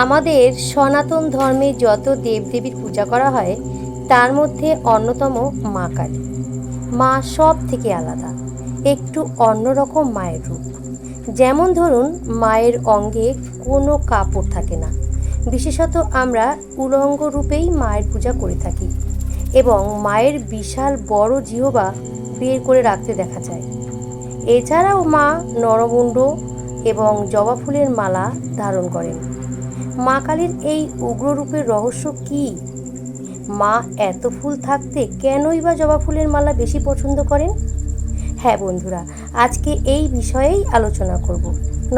আমাদের সনাতন ধর্মে যত দেবদেবীর পূজা করা হয় তার মধ্যে অন্যতম মা কালী। মা সব থেকে আলাদা, একটু অন্যরকম মায়ের রূপ। যেমন ধরুন, মায়ের অঙ্গে কোনো কাপড় থাকে না, বিশেষত আমরা উলঙ্গ রূপেই মায়ের পূজা করে থাকি এবং মায়ের বিশাল বড় জিহ্বা বের করে রাখতে দেখা যায়। এছাড়াও মা নরমুণ্ড এবং জবা ফুলের মালা ধারণ করেন। মা কালীর এই উগ্র রূপের রহস্য কী? মা এত ফুল থাকতে কেনই বা জবা ফুলের মালা বেশি পছন্দ করেন? হ্যাঁ বন্ধুরা, আজকে এই বিষয়েই আলোচনা করব।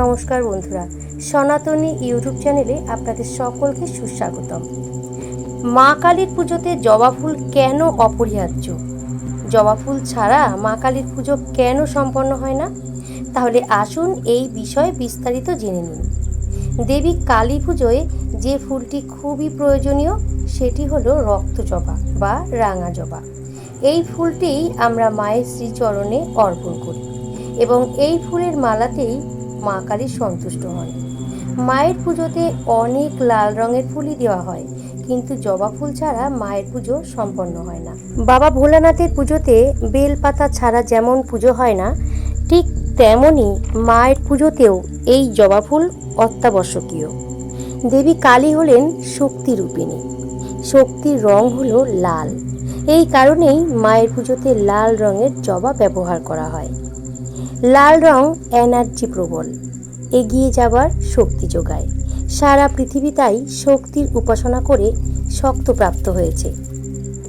নমস্কার বন্ধুরা, সনাতনী ইউটিউব চ্যানেলে আপনাদের সকলকে সুস্বাগতম। মা কালীর পুজোতে জবা ফুল কেন অপরিহার্য? জবা ফুল ছাড়া মা কালীর পুজো কেন সম্পন্ন হয় না? তাহলে আসুন এই বিষয়ে বিস্তারিত জেনে নিন। দেবী কালী পুজোয় যে ফুলটি খুবই প্রয়োজনীয় সেটি হলো রক্তজবা বা রাঙা জবা। এই ফুলটিই আমরা মায়ের শ্রীচরণে অর্পণ করি এবং এই ফুলের মালাতেই মা কালী সন্তুষ্ট হন। মায়ের পুজোতে অনেক লাল রঙের ফুলই দেওয়া হয়, কিন্তু জবা ফুল ছাড়া মায়ের পুজো সম্পন্ন হয় না। বাবা ভোলানাথের পুজোতে বেলপাতা ছাড়া যেমন পুজো হয় না, ঠিক তেমনই মায়ের পুজোতেও এই জবা ফুল অত্যাবশ্যকীয়। দেবী কালী হলেন শক্তিরূপিণী। শক্তির রং হলো লাল। এই কারণেই মায়ের পুজোতে লাল রঙের জবা ব্যবহার করা হয়। লাল রং এনার্জি প্রবল, এগিয়ে যাবার শক্তি যোগায়। সারা পৃথিবী তাই শক্তির উপাসনা করে শক্তপ্রাপ্ত হয়েছে।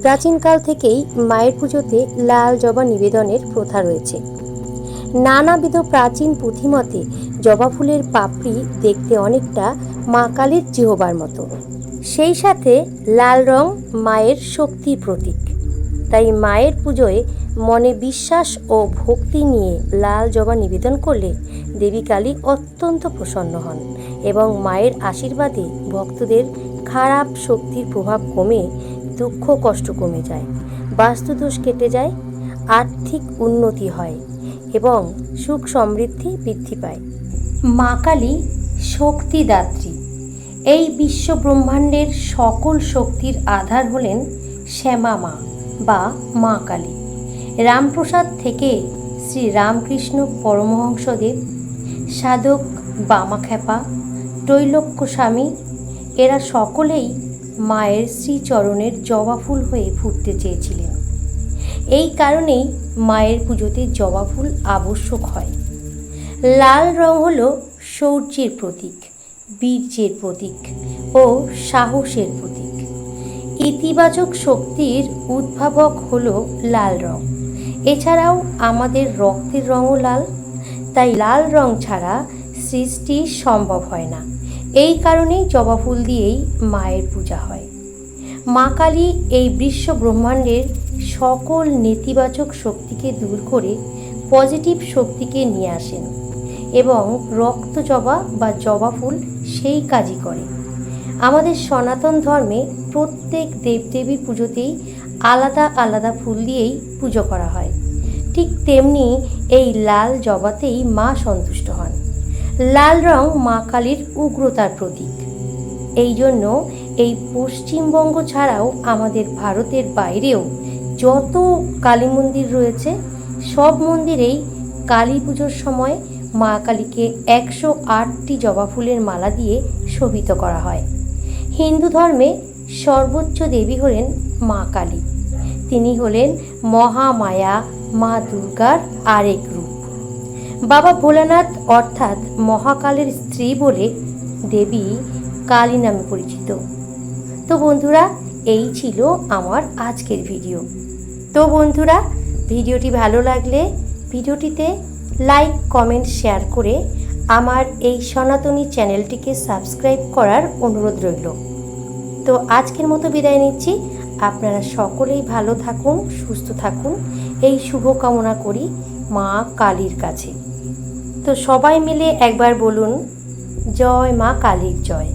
প্রাচীনকাল থেকেই মায়ের পুজোতে লাল জবা নিবেদনের প্রথা রয়েছে। নানাবিধ প্রাচীন পুঁথিমতে জবা ফুলের পাপড়ি দেখতে অনেকটা মা কালীর জিহ্বার মতো। সেই সাথে লাল রং মায়ের শক্তির প্রতীক। তাই মায়ের পুজোয় মনে বিশ্বাস ও ভক্তি নিয়ে লাল জবা নিবেদন করলে দেবী কালী অত্যন্ত প্রসন্ন হন এবং মায়ের আশীর্বাদে ভক্তদের খারাপ শক্তির প্রভাব কমে দুঃখ কষ্ট কমে যায়, বাস্তুদোষ কেটে যায়, আর্থিক উন্নতি হয় এবং সুখ সমৃদ্ধি বৃদ্ধি পায়। মা কালী শক্তিদাত্রী। এই বিশ্ব ব্রহ্মাণ্ডের সকল শক্তির আধার হলেন শ্যামা মা বা মা কালী। রামপ্রসাদ থেকে শ্রী রামকৃষ্ণ পরমহংসদেব, সাধক বামাখ্যাপা, ত্রৈলোক্য স্বামী, এরা সকলেই মায়ের শ্রীচরণের জবা ফুল হয়ে ফুটতে চেয়েছিলেন। এই কারণেই মায়ের পুজোতে জবা ফুল আবশ্যক হয়। লাল রং হলো শৌর্যের প্রতীক, বীর্যের প্রতীক ও সাহসের প্রতীক। ইতিবাচক শক্তির উদ্ভাবক হলো লাল রং। এছাড়াও আমাদের রক্তের রঙও লাল, তাই লাল রং ছাড়া সৃষ্টি সম্ভব হয় না। এই কারণেই জবা ফুল দিয়েই মায়ের পূজা হয়। মা কালী এই বিশ্ব ব্রহ্মাণ্ডের সকল নেতিবাচক শক্তিকে দূর করে পজিটিভ শক্তিকে নিয়ে আসেন এবং রক্ত জবা বা জবা ফুল সেই কাজই করে। আমাদের সনাতন ধর্মে প্রত্যেক দেবদেবীর পুজোতেই আলাদা আলাদা ফুল দিয়েই পুজো করা হয়। ঠিক তেমনি এই লাল জবাতেই মা সন্তুষ্ট হন। লাল রং মা কালীর উগ্রতার প্রতীক। এই জন্য এই পশ্চিমবঙ্গ ছাড়াও আমাদের ভারতের বাইরেও যত কালী মন্দির রয়েছে সব মন্দিরেই কালী পুজোর সময় মা কালীকে 108টি জবা ফুলের মালা দিয়ে শোভিত করা হয়। হিন্দু ধর্মে সর্বোচ্চ দেবী হলেন মা কালী। তিনি হলেন মহামায়া মা দুর্গার আরেক রূপ। বাবা ভোলানাথ অর্থাৎ মহাকালের স্ত্রী বলে দেবী কালী নামে পরিচিত। তো বন্ধুরা, এই ছিল আমার আজকের ভিডিও। তো বন্ধুরা, ভিডিওটি ভালো লাগলে ভিডিওটিতে লাইক কমেন্ট শেয়ার করে আমার এই সনাতনী চ্যানেলটিকে সাবস্ক্রাইব করার অনুরোধ রইল। তো আজকের মতো বিদায় নিচ্ছি। আপনারা সকলেই ভালো থাকুন, সুস্থ থাকুন, এই শুভ কামনা করি মা কালীর কাছে। তো সবাই মিলে একবার বলুন, জয় মা কালীর জয়।